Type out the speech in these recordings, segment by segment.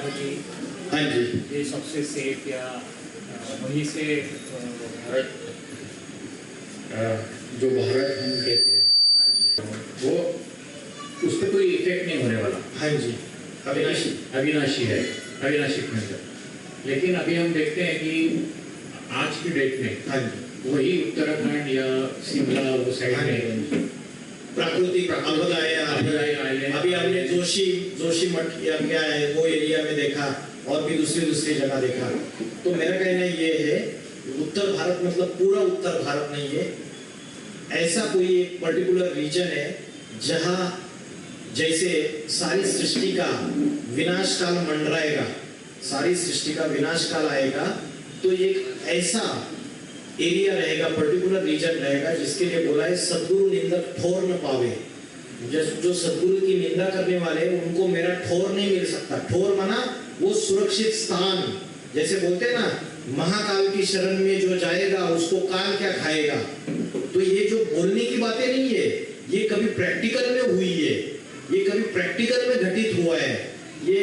Biology, हाँ जी, ये सबसे सेफ या वहीं से भारत जो भारत हम कहते हैं वो उस पर कोई इफेक्ट नहीं होने वाला। हाँ जी, अविनाशी है, अविनाशी खंड। लेकिन अभी हम देखते हैं कि आज की डेट में हाँ जी, वही उत्तराखंड या शिमला वो साइड में प्राकृतिक आपदाएं आए हैं। अभी हमने जोशी मठ या क्या है वो एरिया में देखा और भी दूसरी जगह देखा। तो मेरा कहना ये है उत्तर भारत मतलब पूरा उत्तर भारत नहीं है, ऐसा कोई एक पर्टिकुलर रीजन है जहां जैसे सारी सृष्टि का विनाश काल मंडराएगा, सारी सृष्टि का विनाश काल आएगा, तो एक ऐसा एरिया रहेगा, पर्टिकुलर रीजन रहेगा जिसके लिए बोला है सद्गुरु निंदक ठोर न पावे। जो सद्गुरु की निंदा करने वाले उनको मेरा ठोर नहीं मिल सकता। ठोर माना वो सुरक्षित स्थान, जैसे बोलते हैं ना महाकाल की शरण में जो जाएगा उसको काल क्या खाएगा। तो ये जो बोलने की बातें नहीं है, ये कभी प्रैक्टिकल में हुई है, ये कभी प्रैक्टिकल में घटित हुआ है। ये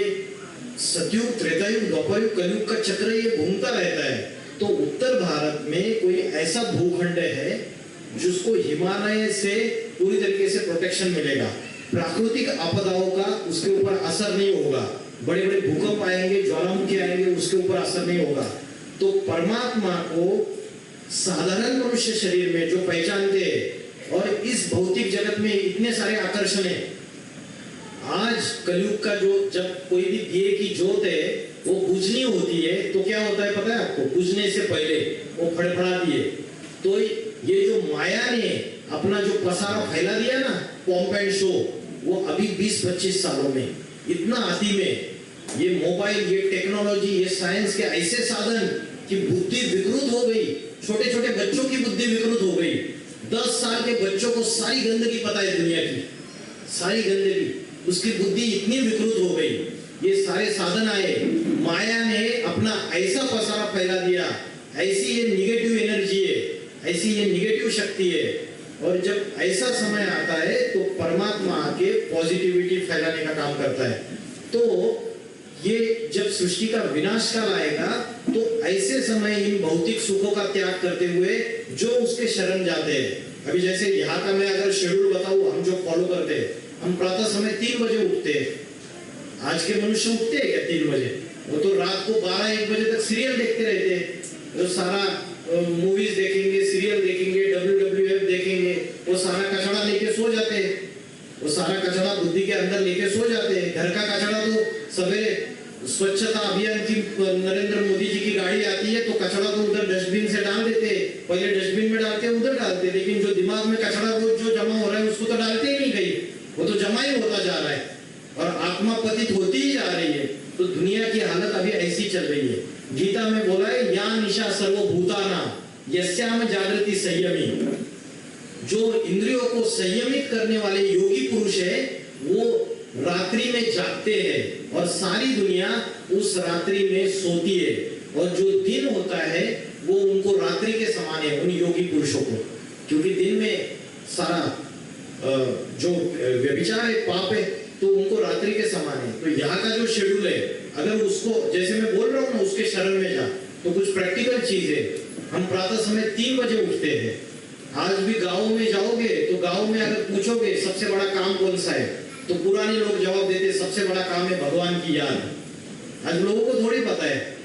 सतयुग, त्रेतायुग, द्वापरयुग, कलयुग का चक्र ये घूमता रहता है। तो उत्तर भारत में कोई ऐसा भूखंड है जिसको हिमालय से पूरी तरीके से प्रोटेक्शन मिलेगा, प्राकृतिक आपदाओं का उसके ऊपर असर नहीं होगा, बड़े बड़े भूकंप आएंगे, ज्वालामुखी आएंगे, उसके ऊपर असर नहीं होगा। तो परमात्मा को साधारण मनुष्य शरीर में जो पहचानते हैं, और इस भौतिक जगत में इतने सारे आकर्षण है। आज कलयुग का जो जब कोई भी दिए की जोत है वो बुझनी होती है तो क्या होता है पता है आपको? बुझने से पहले वो फड़फड़ा दिए। तो ये जो माया ने अपना जो पसारा फैला दिया ना, पॉम्प एंड शो, वो अभी 20-25 सालों में इतना आती में ये मोबाइल, ये टेक्नोलॉजी, ये साइंस के ऐसे साधन कि बुद्धि विकृत हो गई। छोटे छोटे बच्चों की बुद्धि विकृत हो गई। 10 साल के बच्चों को सारी गंदगी पता है, दुनिया की सारी गंदगी, उसकी बुद्धि इतनी विकृत हो गई। ये सारे साधन आए, माया ने अपना ऐसा पसारा फैला दिया, ऐसी ये निगेटिव एनर्जी है, ऐसी ये निगेटिव शक्ति है। और जब ऐसा समय आता है तो परमात्मा आके पॉजिटिविटी फैलाने का काम करता है। तो ये जब सृष्टि का विनाश काल आएगा तो ऐसे समय इन भौतिक सुखों का त्याग करते हुए जो उसके शरण जाते हैं। अभी जैसे यहाँ का मैं अगर शेड्यूल बताऊं, हम जो फॉलो करते हैं, हम प्रातः समय 3 बजे उठते हैं। आज के मनुष्य उठते हैं क्या 3 बजे? वो तो रात को 12-1 बजे तक सीरियल देखते रहते हैं। जो सारा मूवीज देखेंगे, सीरियल देखेंगे, WWF देखेंगे, वो सारा कचरा लेके सो जाते हैं। वो सारा कचरा बुद्धि के अंदर लेके सो जाते हैं। घर का कचरा तो सवेरे स्वच्छता अभियान की नरेंद्र मोदी जी की गाड़ी आती है तो कचरा तो उधर डस्टबिन से डाल देते हैं। पहले डस्टबिन में डालते हैं, उधर डालते हैं, लेकिन जो दिमाग में कचरा रोज जो जमा हो रहा है उसको तो डालते ही नहीं कहीं, वो तो जमा ही होता जा रहा है और आत्मा पतित होती ही जा रही है। तो दुनिया की हालत अभी ऐसी चल रही है। गीता में बोला है या निशा सर्वभूतानां यस्याम जागृति संयमी। जो इंद्रियों को संयमित करने वाले योगी पुरुष है वो रात्रि में जागते हैं और सारी दुनिया उस रात्रि में सोती है। और जो दिन होता है वो उनको रात्रि के समान है, उन योगी पुरुषों को, क्योंकि दिन में सारा जो व्यभिचार है, पाप है, तो उनको रात्रि के समान है। तो यहाँ का जो शेड्यूल है, अगर उसको जैसे मैं बोल रहा हूँ ना उसके शरण में जा, तो कुछ प्रैक्टिकल चीज है। हम प्रातः समय 3 बजे उठते हैं। आज भी गाँव में जाओगे तो गाँव में अगर पूछोगे सबसे बड़ा काम कौन सा है, तो पुराने लोग जवाब देते सबसे बड़ा काम है भगवान की याद। आज लोगों को थोड़ी पता है,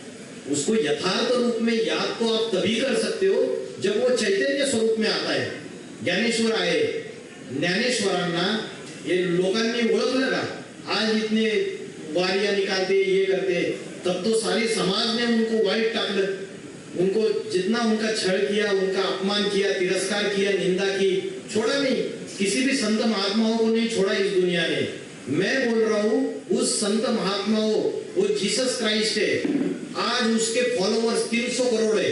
उसको यथार्थ रूप में याद तो आप तभी कर सकते हो जब वो चैतन्य स्वरूप में आता है। ज्ञानेश्वर आए, ज्ञानेश्वरांना ये लोकांनी ओळखलं का? आज इतने वारियां निकालते, ये करते, तब तो सारी समाज ने उनको वाइट टाकलं, उनको जितना उनका छळ किया, उनका अपमान किया, तिरस्कार किया, निंदा की, छोड़ा नहीं। किसी भी संत महात्माओं को नहीं छोड़ा इस दुनिया ने। मैं बोल रहा हूँ उस संत महात्माओं, वो जीसस क्राइस्ट है, आज उसके फॉलोअर्स 300 करोड़ है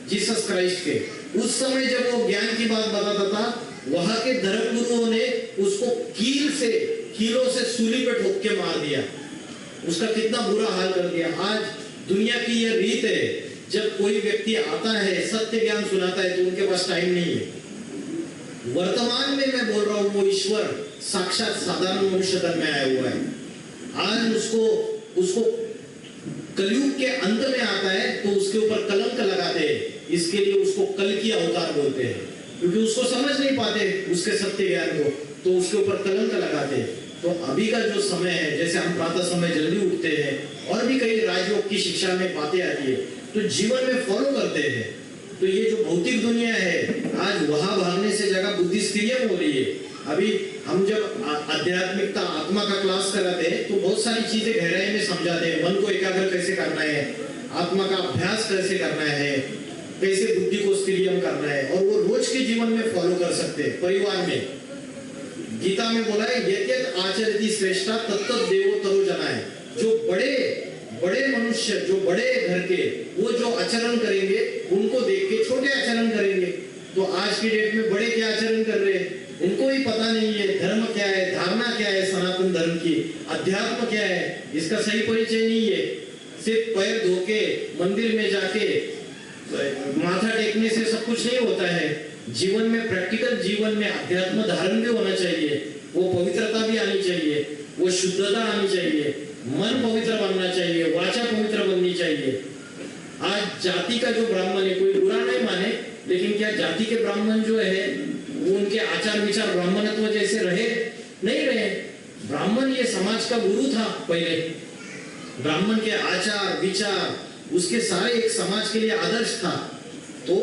जीसस क्राइस्ट के। उस समय जब वो ज्ञान की बात बताता था, वहां के धर्म गुरुओं ने उसको कीलों से सूली पे ठोक के मार दिया, उसका कितना बुरा हाल कर दिया। आज दुनिया की यह रीत है, जब कोई व्यक्ति आता है सत्य ज्ञान सुनाता है तो उनके पास टाइम नहीं है। वर्तमान में मैं बोल रहा हूँ वो ईश्वर साक्षात साधारण मनुष्य तन में आया हुआ है। आज उसको कलयुग के अंत में आता है तो उसके ऊपर कलंक लगाते हैं, इसके लिए उसको कल की अवतार बोलते हैं, क्योंकि उसको समझ नहीं पाते उसके सत्य ज्ञान को, तो उसके ऊपर कलंक लगाते हैं। तो अभी का जो समय है, जैसे हम प्रातः समय जल्दी उठते हैं और भी कई राजयोग की शिक्षा में बातें आती है, तो जीवन में फॉलो करते हैं। तो ये जो भौतिक दुनिया है, आज वहां भागने से जगह बुद्धि स्थिरियम हो रही है। अभी हम जब आध्यात्मिकता आत्मा का क्लास कराते हैं तो बहुत सारी चीजें गहराई में समझाते हैं, मन को एकाग्र कैसे करना है, आत्मा का अभ्यास कैसे करना है, कैसे बुद्धि को स्थिरियम करना है, और वो रोज के जीवन में फॉलो कर सकते हैं। परिवार में गीता में बोला है यद्यत आचरति श्रेष्ठा तत्त देवो तरो जनाय, जो बड़े बड़े मनुष्य, जो बड़े घर के, वो जो आचरण करेंगे उनको देख के छोटे आचरण करेंगे। तो आज की डेट में बड़े क्या आचरण कर रहे हैं, उनको भी पता नहीं है धर्म क्या है, धारणा क्या है, सनातन धर्म की अध्यात्म क्या है, इसका सही परिचय नहीं है। सिर्फ पैर धो के मंदिर में जाके माथा टेकने से सब कुछ नहीं होता है। जीवन में, प्रैक्टिकल जीवन में अध्यात्म धारण भी होना चाहिए, वो पवित्रता भी आनी चाहिए, वो शुद्धता आनी चाहिए, मन पवित्र बनना चाहिए, वाचा पवित्र बननी चाहिए। आज जाति का जो ब्राह्मण है, कोई बुरा नहीं माने, लेकिन क्या जाति के ब्राह्मण जो है वो उनके आचार विचार ब्राह्मणत्व जैसे रहे? नहीं रहे। ब्राह्मण ये समाज का गुरु था पहले, ब्राह्मण के आचार विचार उसके सारे एक समाज के लिए आदर्श था। तो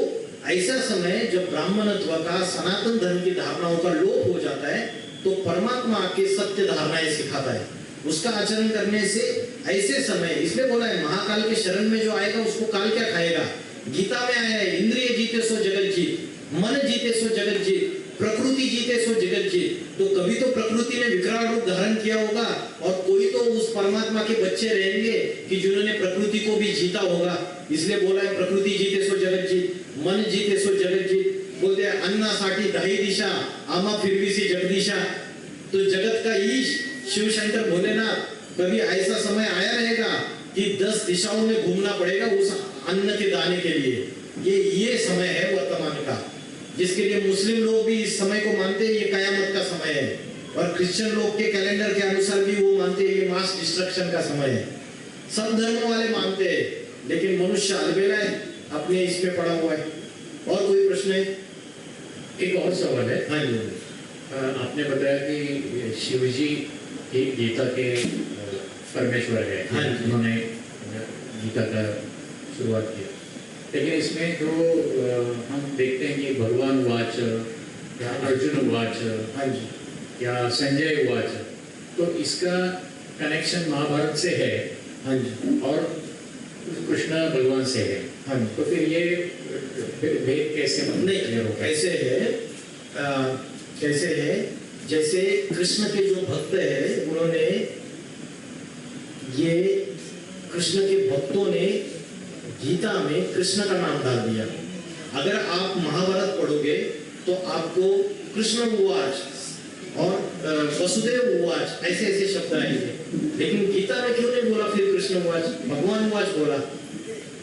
ऐसा समय जब ब्राह्मणत्व का, सनातन धर्म की धारणाओं का लोप हो जाता है, तो परमात्मा आके सत्य धारणाएं सिखाता है, उसका आचरण करने से ऐसे समय, इसलिए बोला है महाकाल के शरण में जो आएगा उसको काल क्या खाएगा। गीता में आया है इंद्रिय जीते सो जगत जीत, मन जीते सो जगत जीत, प्रकृति जीते सो जगत जीत। तो कभी तो प्रकृति ने विकराल रूप धारण किया होगा, और कोई तो उस परमात्मा के बच्चे रहेंगे कि जिन्होंने प्रकृति को भी जीता होगा। इसलिए बोला है प्रकृति जीते सो जगत जीत, मन जीते सो जगत जीत। बोलते हैं अन्नासाठी दही दिशा, आमा फिरवीसी जगदीशा। तो जगत का ईश शिव शंकर भोलेनाथ, कभी ऐसा समय आया रहेगा कि 10 दिशाओं में घूमना पड़ेगा उस अन्न के दाने के लिए। ये समय है वर्तमान का, जिसके लिए मुस्लिम लोग भी इस समय को मानते हैं ये कयामत का समय है, और क्रिश्चियन लोग के कैलेंडर के अनुसार भी वो मानते हैं ये मास डिस्ट्रक्शन का समय है। सब धर्मों वाले मानते हैं, लेकिन मनुष्य अलबेला है, अपने इसमें पड़ा हुआ है। और कोई प्रश्न है? एक और सवाल है। हाँ जी। आपने बताया कि शिव जी गीता के परमेश्वर है, हाँ जी। उन्होंने गीता का शुरुआत किया, लेकिन इसमें जो हम देखते हैं कि भगवान वाच या अर्जुन वाच, हाँ जी, या संजय वाच, तो इसका कनेक्शन महाभारत से है, हाँ जी, और कृष्ण भगवान से है। हाँ जी। तो फिर ये भेद कैसे नहीं, कैसे है, कैसे है, जैसे कृष्ण के जो भक्त है उन्होंने, ये कृष्ण के भक्तों ने गीता में कृष्ण का नाम डाल दिया। अगर आप महाभारत पढ़ोगे तो आपको कृष्ण उवाच और वसुदेव उवाच ऐसे ऐसे शब्द आएंगे, लेकिन गीता में क्यों नहीं बोला फिर कृष्ण उवाच, भगवान उवाच बोला?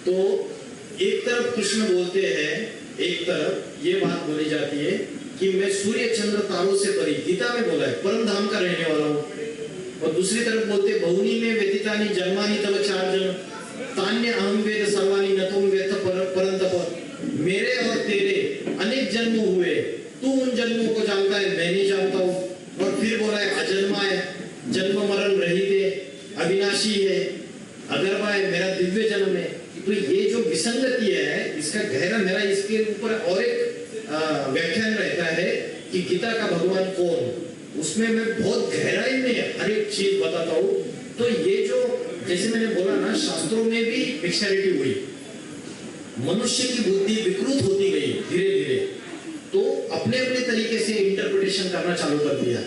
तो एक तरफ कृष्ण बोलते हैं, एक तरफ ये बात बोली जाती है कि मैं सूर्य चंद्र तारों से परी, गीता में बोला है, परम धाम का रहने वाला हूँ। और दूसरी तरफ बोलते बहुनी में व्यतीतानि जन्मानि तव चार्जन तान्य अहम वेद सर्वानि न तुम वेद परंतप, मेरे और तेरे अनेक जन्म हुए, तू उन जन्मों को जानता है, मैं नहीं जानता हूँ। और फिर बोला है अजन्मा है, जन्म मरण रहित है, अविनाशी है, अगर्भा है, मेरा दिव्य जन्म है। तो ये जो विसंगति है, इसका गहरा, मेरा इसके ऊपर और एक व्याख्यान रहता है कि गीता का भगवान कौन, उसमें मैं बहुत गहराई में हर एक चीज बताता हूँ। तो ये जो, जैसे मैंने बोला ना, शास्त्रों में भी मिक्सचरिटी हुई, मनुष्य की बुद्धि विकृत होती गई धीरे धीरे, तो अपने अपने तरीके से इंटरप्रिटेशन करना चालू कर दिया,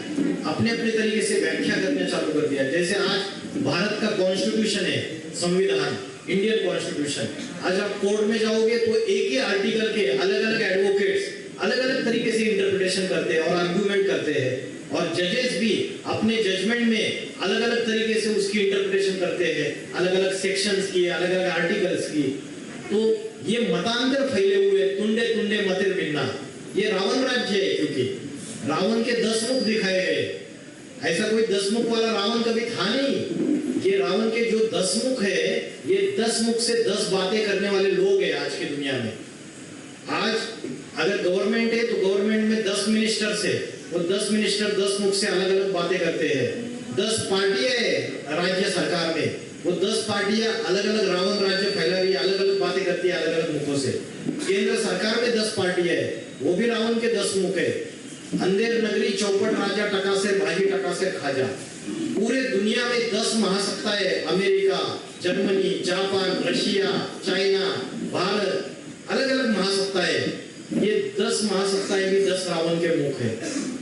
अपने अपने तरीके से व्याख्या करना चालू कर दिया। जैसे आज भारत का कॉन्स्टिट्यूशन है, संविधान, इंडियन कॉन्स्टिट्यूशन, आज आप कोर्ट में जाओगे तो एक ही आर्टिकल के अलग अलग एडवोकेट्स अलग अलग तरीके से इंटरप्रिटेशन करते हैं और आर्गुमेंट करते हैं, और जजेस भी अपने जजमेंट में अलग अलग तरीके से उसकी इंटरप्रिटेशन करते हैं, अलग अलग सेक्शंस की, अलग अलग आर्टिकल्स की। तो ये मतांतर फैले हुए, तुंडे तुंडे मतिर भिन्ना, ये रावण राज्य है, क्योंकि रावण के 10 मुख दिखाए गए। ऐसा कोई 10 मुख वाला रावण कभी था नहीं। ये रावण के जो 10 मुख है, ये 10 मुख से 10 बातें करने वाले लोग हैं आज की दुनिया में। आज अगर गवर्नमेंट है तो गवर्नमेंट में 10 मिनिस्टर्स है, वो 10 मिनिस्टर 10 मुख से अलग अलग बातें करते हैं। 10 पार्टियां है राज्य सरकार में, वो 10 पार्टियां अलग अलग रावण राज्य फैला रही है, अलग अलग बातें करती है अलग अलग मुखों से। केंद्र सरकार में 10 पार्टियां है, वो भी रावण के 10 मुख है। अंधेर नगरी चौपट राजा टकासे भागी टकासे खाजा। पूरे दुनिया में 10 महासत्ताएं, America, Germany, Japan, Russia, China, Bharat, अलग अलग महासत्ताएं। ये 10 महासत्ताएं भी 10 रावण के मुख है।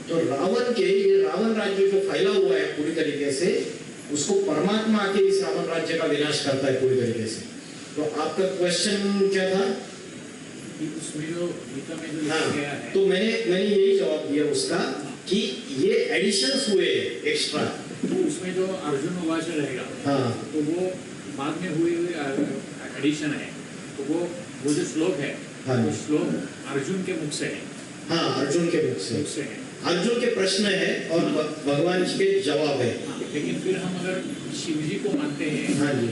तो रावण के ये रावण राज्य जो फैला हुआ है पूरी तरीके से, उसको परमात्मा आके इस रावण राज्य का विनाश करता है पूरी तरीके से। तो आपका क्वेश्चन क्या था? कि उसमें जो गीता में जो लिखा हाँ, गया है, तो मैंने यही जवाब दिया उसका कि ये एडिशंस हुए एक्स्ट्रा। तो उसमें जो अर्जुन उवाच रहेगा, हाँ तो वो बाद में हुई एडिशन है। तो वो जो श्लोक है, हाँ। वो श्लोक अर्जुन के मुख से है, हाँ, अर्जुन के मुख से है। अर्जुन के प्रश्न है और भगवान के जवाब है। हाँ, लेकिन फिर हम अगर शिव जी को मानते हैं, हाँ जी,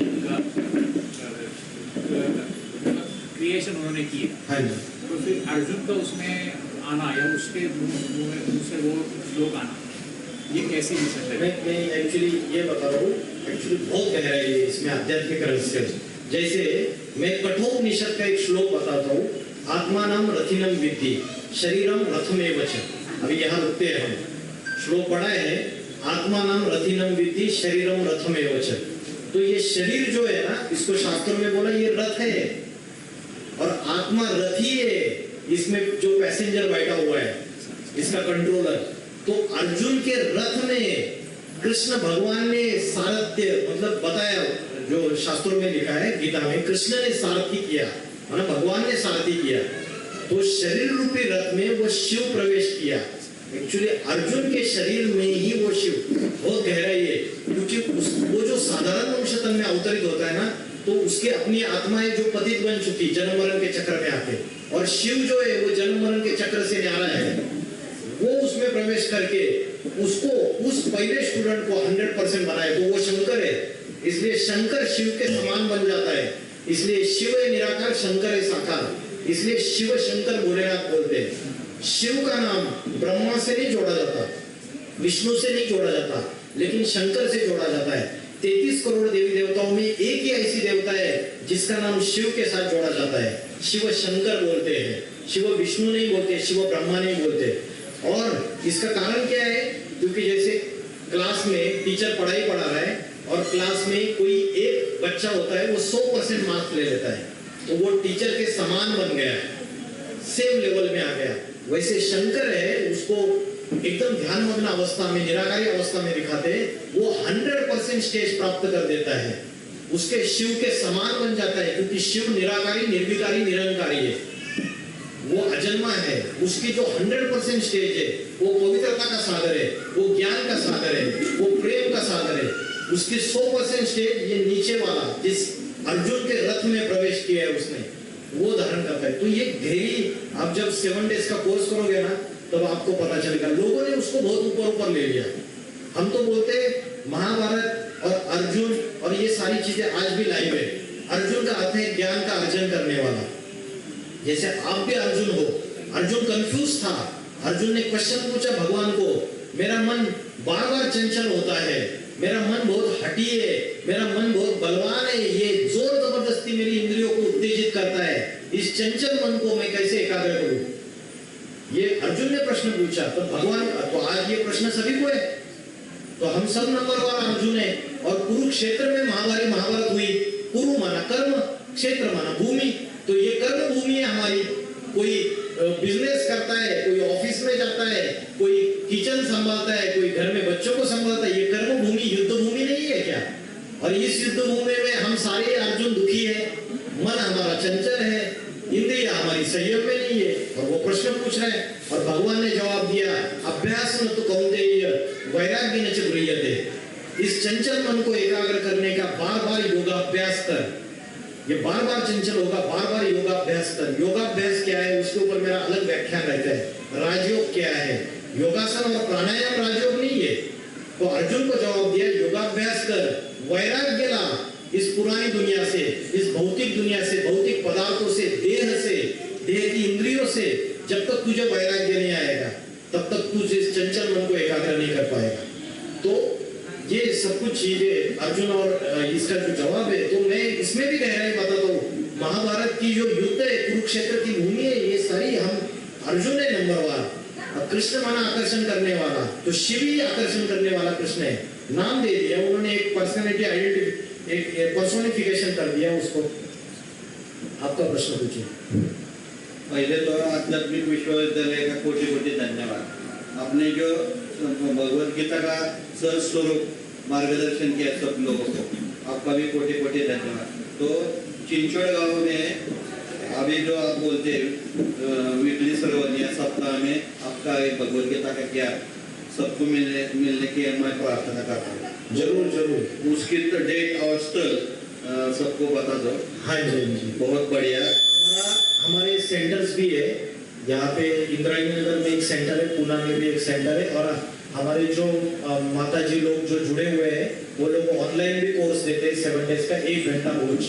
क्रिएशन उन्होंने की है, हाँ जी। तो फिर अर्जुन का उसमें आना या उसके मुंह से वो श्लोक आना, ये कैसे हो सकता है? मैं एक्चुअली ये बता रहा हूँ, एक्चुअली बहुत गहराई है इसमें आध्यात्मिक रहस्य। जैसे मैं कठोपनिषद का एक श्लोक बताता हूँ, आत्मानाम रथिनम विद्धि शरीरम रथमेव च। अभी यहाँ रुकते हैं हम, श्लोक पढ़ा है, आत्मानाम रथिनम विद्धि शरीरम रथमेव च। तो ये शरीर जो है ना, इसको शास्त्रों में बोला ये रथ है, और आत्मा रथी है, इसमें जो पैसेंजर बैठा हुआ है, इसका कंट्रोलर। तो अर्जुन के रथ में कृष्ण भगवान ने सारथ्य मतलब बताया, जो शास्त्रों में लिखा है गीता में, कृष्ण ने सारथी किया, मतलब भगवान ने सारथी किया। तो शरीर रूपी रथ में वो शिव प्रवेश किया। एक्चुअली अर्जुन के शरीर में ही वो शिव, बहुत गहराई है, क्योंकि वो जो साधारण मनुष्य तन में अवतरित होता है ना, तो उसके अपनी आत्माएं जो पतित बन चुकी जन्म मरण के चक्र में आके, और शिव जो है वो जन्म मरण के चक्र से न्यारा है, वो उसमें प्रवेश करके उसको उस पहले स्टूडेंट को 100% बनाए। तो वो शंकर है, इसलिए शंकर शिव के समान बन जाता है। इसलिए शिव है निराकार, शंकर है साकार, इसलिए शिव शंकर भोलेनाथ बोलते हैं। शिव का नाम ब्रह्मा से नहीं जोड़ा जाता, विष्णु से नहीं जोड़ा जाता, लेकिन शंकर से जोड़ा जाता है। 33 करोड़ देवी देवताओं में एक ही ऐसी देवता है जिसका नाम शिव के साथ जोड़ा जाता है, शिव शंकर बोलते हैं। शिव विष्णु नहीं बोलते, शिव ब्रह्मा नहीं बोलते। और इसका कारण क्या है? क्योंकि जैसे क्लास में टीचर पढ़ाई पढ़ा रहा है और क्लास में कोई एक बच्चा होता है, वो 100% मार्क्स ले लेता है, तो वो टीचर के समान बन गया, सेम लेवल में आ गया। वैसे शंकर है, उसको एकदम ध्यानमग्न अवस्था में, निराकारी अवस्था में दिखाते हैं, वो 100% स्टेज प्राप्त कर देता है, उसके शिव के समान बन जाता है। क्योंकि शिव निराकारी, निर्विकारी, निरंकारी है, वो अजन्मा है। उसकी जो 100% स्टेज है, वो पवित्रता का सागर है, वो ज्ञान का सागर है, वो प्रेम का सागर है। उसकी 100% स्टेज ये नीचे वाला, जिस अर्जुन के रथ में प्रवेश किया है उसने, वो धारण करता है। तो ये गहरी, आप जब 7 डेज का कोर्स करोगे ना, तब आपको पता चलेगा। लोगों ने उसको बहुत ऊपर ऊपर ले लिया। हम तो बोलते हैं महाभारत और अर्जुन और ये सारी चीजें आज भी लाइव है। अर्जुन का अर्थ है ज्ञान का अर्जन करने वाला। जैसे आप भी अर्जुन हो, अर्जुन कंफ्यूज था, अर्जुन ने क्वेश्चन पूछा भगवान को, मेरा मन बार बार चंचल होता है, मेरा मन बहुत हठी है, मेरा मन बहुत बलवान है, ये जोर जबरदस्ती मेरी इंद्रियों को उत्तेजित करता है, इस चंचल मन को मैं कैसे एकाग्र करूं? ये अर्जुन ने प्रश्न पूछा। तो भगवान, तो आज ये प्रश्न सभी को है, तो हम सब नंबर वाला अर्जुन है। और कुरुक्षेत्र में महाभारत हुई, कुरु माना कर्म, क्षेत्र माना भूमि, तो ये कर्म भूमि है हमारी। कोई बिजनेस करता है, कोई ऑफिस में जाता है, कोई किचन संभालता है, कोई घर में बच्चों को संभालता है, ये कर्म भूमि, युद्ध भूमि नहीं है क्या? और इस युद्ध भूमि में हम सारे अर्जुन दुखी है, मन हमारा चंचल है, इंद्रिया हमारी संयम में नहीं है, और वो प्रश्न पूछ रहे हैं। और भगवान ने जवाब दिया, अभ्यास न तो कौन्तेय वैराग्य न च गृह्यते। इस चंचल मन को एकाग्र करने का बार बार योगाभ्यास कर, ये बार बार चंचल होगा, बार बार योगाभ्यास कर। योगाभ्यास क्या है, उसके ऊपर मेरा अलग व्याख्यान रहता है। राजयोग क्या है? योगासन और प्राणायाम राजयोग नहीं है। तो अर्जुन को जवाब दिया, योगाभ्यास कर, वैराग्य ला इस पुरानी दुनिया से, इस भौतिक दुनिया से, भौतिक पदार्थों से, देह की इंद्रियों से। जब तक तुझे वैराग्य नहीं आएगा तब तक तू इस चंचल मन को एकाग्र नहीं कर पाएगा। तो ये सब कुछ चीजें अर्जुन और इसका जो जवाब है, तो मैं इसमें भी गहराई बताता हूँ। महाभारत की जो युद्ध है, कुरुक्षेत्र की भूमि है, ये सारी हम अर्जुन है नंबर 1। कृष्ण माना आकर्षण करने वाला, तो शिव ही आकर्षण करने वाला कृष्ण है। नाम दे दिया उन्होंने, एक पर्सनैलिटी आइडेंटिटी, एक पर्सोनिफिकेशन कर दिया उसको। आपका प्रश्न पूछिए। पहले तो आध्यात्मिक विश्वविद्यालय का कोटि कोटि धन्यवाद। आपने जो भगवत गीता का सह स्वरूप मार्गदर्शन किया सब लोगों को, आपका भी कोटि कोटि धन्यवाद। तो चिंचोड़ गांव में अभी जो आप बोलते वीकली सर्वनिया सप्ताह में आपका एक भगवत गीता का क्या सबको मिलने की मैं प्रार्थना करता हूँ। जरूर जरूर उसकी तो डेट और स्थल सबको बता दो। हाँ जी, बहुत बढ़िया। हमारे सेंटर्स भी है, यहाँ पे इंद्रायणी नगर में एक सेंटर है, पूना में भी एक सेंटर है, और हमारे जो माताजी लोग जो जुड़े हुए हैं वो लोग ऑनलाइन भी कोर्स देते हैं 7 डेज का, 1 घंटा रोज,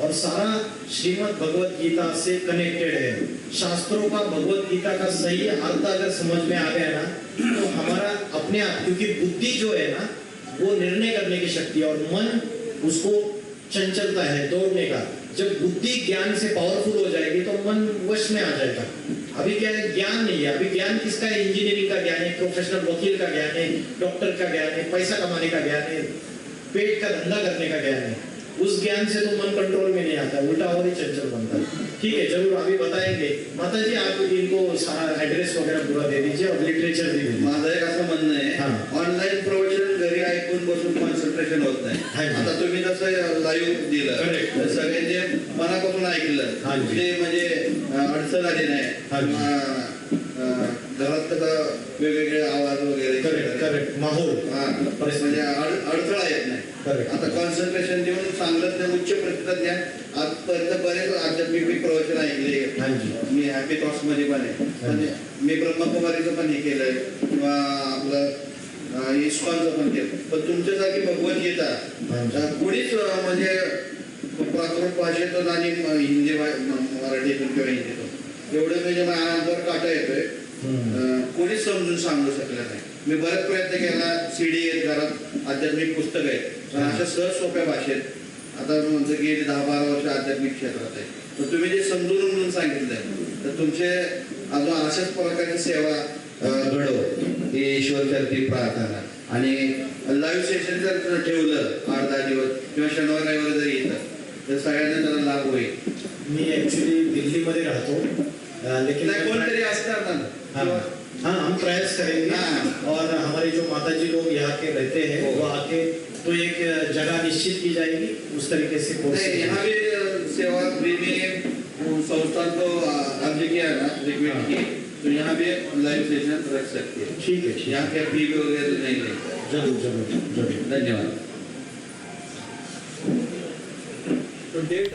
और सारा श्रीमद् भगवत गीता से कनेक्टेड है। शास्त्रों का, भगवत गीता का सही अर्थ अगर समझ में आ गया ना, तो हमारा अपने आप, क्योंकि बुद्धि जो है ना वो निर्णय करने की शक्ति है, और मन उसको चंचलता है दौड़ने का। जब बुद्धि ज्ञान से पावरफुल हो जाएगी तो मन वश में आ जाएगा। अभी क्या है, ज्ञान नहीं है। अभी ज्ञान किसका है? इंजीनियरिंग का ज्ञान है, प्रोफेशनल वकील का ज्ञान है, डॉक्टर का ज्ञान है, पैसा कमाने का ज्ञान है, पेट का धंधा करने का ज्ञान है। उस ज्ञान से तो मन कंट्रोल में नहीं आता, उल्टा और ही चंचल बनता है। ठीक है, जरूर अभी बताएंगे। माता जी आप इनको सारा एड्रेस वगैरह पूरा दे दीजिए और लिटरेचर भी दे दीजिए। माझं एक असं म्हणणं आहे, हां. ऑनलाईन प्रवचन घरी ऐकून बसून कॉन्सन्ट्रेशन होत नाही। हां. आता तुम्ही जसं लाईव्ह दिलं, Correct. तर सगळ्यांनी मनापासून ऐकलं, हां. ते म्हणजे अडचण आली नाही। हां. घरात तर वेगवेगळे आवाज वगैरे करेक्ट करेक्ट माहोल हां, म्हणजे अडथळा येत नाही। करेक्ट. आता कॉन्सन्ट्रेशन देऊन चांगलं ते उच्च प्रतिसाद द्या। आजपर्यंत बरेच आध्यात्मिक प्रवचन ऐकले, हाँ जी. मी हॅपी थॉट्स मध्ये पण आहे, म्हणजे मी ब्रह्मकुमारीचं पण हे केलंय, किंवा आपलं इस्कॉनचं पण केलं। पण तुमच्यासारखी भगवद्गीता कोणीच म्हणजे प्राकृत भाषेतून आणि हिंदी मराठीतून किंवा हिंदीतून एवढं म्हणजे माझ्या अंगावर काटा येतोय, कोणीच समजून सांगू शकलं नाही। मी बरेच प्रयत्न केला, सीडी आहेत घरात, आध्यात्मिक पुस्तक आहेत, पण अशा सहज सोप्या भाषेत, आता म्हणतो की 10-12 वर्ष आध्यात्मिक क्षेत्रात आहे, तर तुम्ही जे समजून सांगितलंय, तर तुमचे अजून अशाच प्रकारची सेवा घडो ही ईश्वरचरती प्रार्थना। आणि लाईव्ह सेशन जर ठेवलं 8-10 दिवस किंवा शनिवार रविवार जर येतं, तर सगळ्यांना त्याला लाभ होईल। मी एक्चुअली दिल्ली में रहता हूँ, लेकिन नाही कोणतरी असतात ना, हाँ हाँ हम प्रयास करेंगे। हाँ. और हमारे जो माताजी लोग यहाँ के रहते हैं हो. वो आके तो एक जगह निश्चित की जाएगी, उस तरीके से कोर्स नहीं, यहाँ भी सेवा फ्री में संस्थान को अर्ज किया ना रिक्वेस्ट की, तो यहाँ भी लाइव सेशन रख सकते हैं। ठीक है, ठीक है। यहाँ के फी वगैरह नहीं लेते। जरूर जरूर जरूर। धन्यवाद। तो डेट